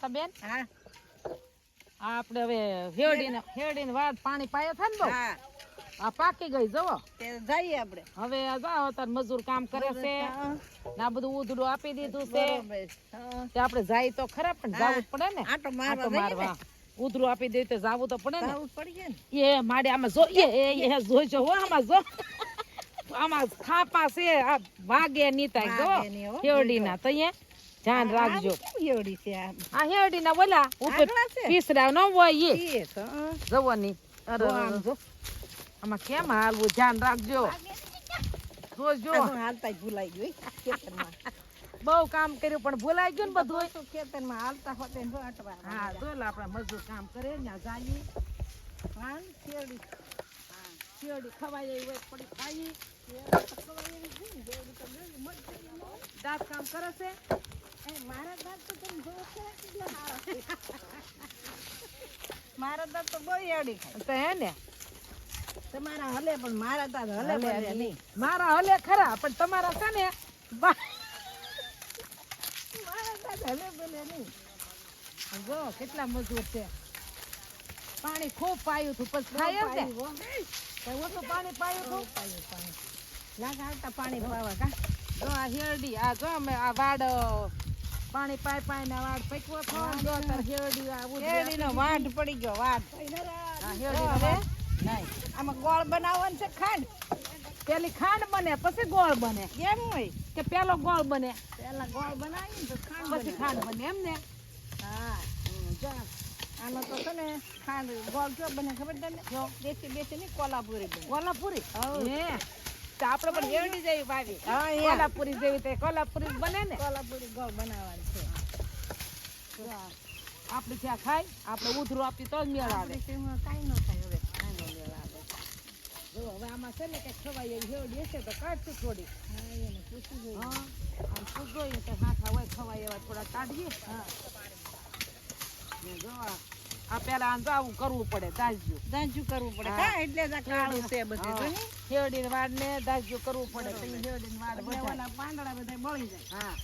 બેન હા આપણે હવે હેરડીને વાડ પાણી પાયો થાય ને બહુ હા આ પાકી ગઈ જવો તે જઈએ આપણે હવે આ જાઓ તાર મજૂર કામ કરે છે ને આ બધું ઉધડું આપી દીધું છે બરોબર હા તે આપણે જાય તો ખરા પણ જાવું જ પડે ને આટો આટો મારવા ઉધડું આપી દે તો જાવું તો પડે ને જાવું પડી ગયા ને એ માડે આમાં જો એ જોઈજો હો આમાં જો આમાં થાપા છે આ વાગે નીતાય જો વાગે ની હો, હેરડીના તો અહીંયા ધ્યાન રાખજો હેવડી છે આ આ હેરડીના ઓલા ઉપર આગલા છે? પીસરા ન હોય એ ઈ તો જવાની અરે આમ જો આમાં કેમ હાલવું ધ્યાન રાખજો જોજો હાલતા જ ભૂલાઈ ગયું ખેતરમાં બહુ કામ કર્યું પણ ભૂલાઈ ગયું ને બધું ખેતરમાં હાલતા હોતે ને અટવા હા જો આપણે મજૂર કામ કરે ને જાઈએ હા શેરડી શેરડી ખવાય એવી હોય પડી ખાઈ દાંત કામ કરે છે મારા દાંત તો તમે જોવો છો કેટલા સારા છે. મારા દાંત તો બહુ એવડી ખાય તો હે ને તમારા હલે પણ મારા દાંત હલે હલે બને નહીં મારા હલે ખરા પણ તમારા છે ને મારા દાંત હલે બને નહીં જો કેટલા મજૂર છે પાણી ખૂબ પાયું હતું પછી ખાય એમ ને કઈ ઓછું પાણી પાયું હતું લાગ આવતા પાણી પાવા કા જો આ હેરડી આ જો અમે આ વાડ પાણી પાઈ પાઈ ને વાડ પકવો છો જો તાર હેરડી આ શેરડીનો વાઢ પડી ગયો વાઢ આ હેરડી હવે નહીં આમાં ગોળ બનાવવાનું છે ખાંડ પેલી ખાંડ બને પછી ગોળ બને કેમ હોય કે પેલો ગોળ બને પેલા ગોળ બનાવીએ ને તો ખાંડ પછી ખાંડ બને એમ ને હા જો આનો તો છે ને ખાંડ ગોળ કેવો બને ખબર તને જો દેશી નહીં કોલ્હાપુરી બને કોલ્હાપુરી હે તો આપણે પણ હેરડી જેવી વાવી હા એ કોલ્હાપુરી જેવી તે કોલ્હાપુરી બને ને કોલ્હાપુરી ગોળ બનાવવાની છે આપણે ત્યાં ખાય આપણે ઉધરું આપી તો જ મેળ આવે આપણી સીમમાં કાંઈ ન થાય હવે કાંઈ ન લેવા આવે જો હવે આમાં છે ને કઈ ખવાય એવી હેરડી હશે તો કાઢશું થોડી હા એને પૂછી જોઈએ હા આમ પૂછો ને તો હાથા હોય ખવાય એવા થોડા કાઢીએ હા ને જો આ પેલા આમ તો આવું કરવું પડે દાજ્યું દાંજુ કરવું પડે હા. હા એટલે જ આ કાળું છે બધું જો ને હેરડી વાડ ને દાજ્યું કરવું પડે તો ઈ હેરડી વાડ એટલે બધા ઓલા પાંદડા બધા બળી જાય હા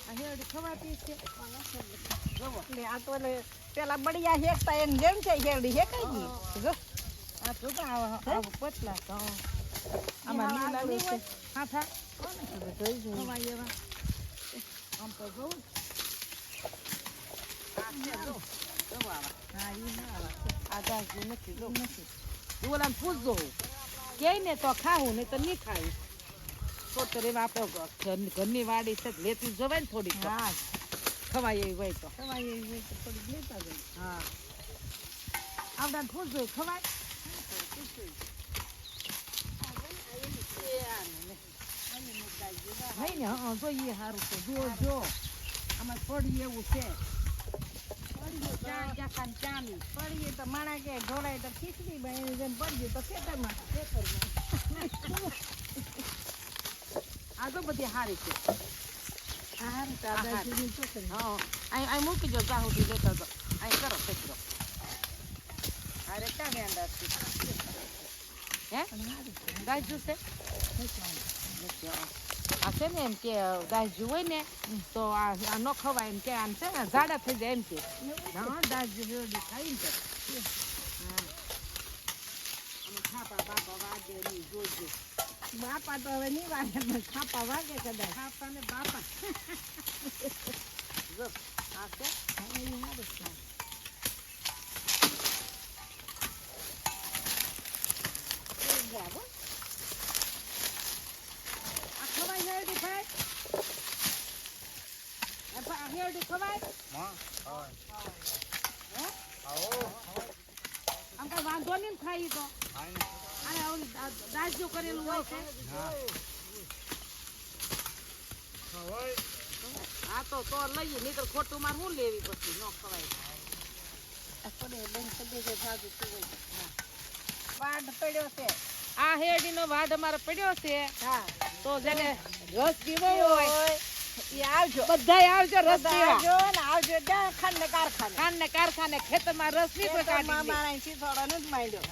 આ હેરડી ખવાતી છે જોવો એટલે આ તો એટલે પેલા બળિયા હેકતા એને જેમ છે હેરડી હેકાઈ ગઈ જો આ તો આવું પતલા તો આમાં લીલા નહીં હોય હાથા ખવાય એવા આમ તો જોઉં આ છે જો જોવો આવા હા ઈ ના આવે આ દાજ્યું નથી જો નથી ઓલા પૂછજો કે ને તો ખાવું નહીં તો નહીં ખાવું તો એવા આપણે ઘરની વાડી છે લેતી જવાય ને થોડીક હા ખવાય એવી હોય તો ખવાય એવી હોય તો થોડીક લેતા જઈએ હા આપણે પૂછજો ખવાય ભાઈ ને હા જોઈએ સારું છે જો જો આમાં પડી એવું છે પડીએ તો માણા કે ઢોળાય તો ખીચડી બની જેમ પડીએ તો ખેતરમાં આ તો બધી સારી છે હારું તો આ દાદીની છોકરી હા અહીં મૂકી જો ત્યાં સુધી લેતા તો અહીં કરો કચરો અરે ક્યાં વેંડા છે હે દાજુ છે આ છે ને એમ કે દાજુ હોય ને તો આ ન ખવાય એમ કે આમ છે ને ઝાડા થઈ જાય એમ કે હા દાજુ હેરડી ખાઈ ને હા આમાં ખાપા બાપા વાગે નહીં જોજો બાપા તો હવે નહીં વાગે પણ ખાપા વાગે કદાચ ખાપા ને બાપા જો આ છે હેરડી ખાય હેરડી ખવાય આમ કઈ વાંધો નહીં ને ખાઈ તો અને દાજ્યો કરેલું હોય છે હા તો લઈએ નહીં તો ખોટું માર શું લેવી પછી ન ખવાય વાડ પડ્યો છે આ હેરડી નો વાડ અમારે પડ્યો છે હા તો જેને રસ પીવો હોય ઈ આવજો બધાય આવજો રસ પીવા આવજો ને આવજો ત્યાં ખાંડ ને કારખાને ખેતરમાં રસ ની ખેતરમાં મારા શીથોડો નથી માંડ્યો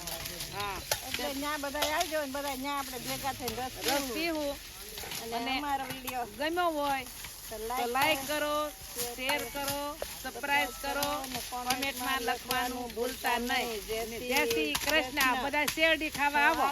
હા એટલે ત્યાં બધા આવજો ને બધા ત્યાં આપણે ભેગા થઈને રસ રસ પીવું અને અમારો વિડીયો ગમ્યો હોય તો લાઈક કરો શેર કરો સબસ્ક્રાઇબ કરો, કોમેન્ટમાં લખવાનું ભૂલતા નહીં. જય શ્રી કૃષ્ણ. બધા શેરડી ખાવા આવો.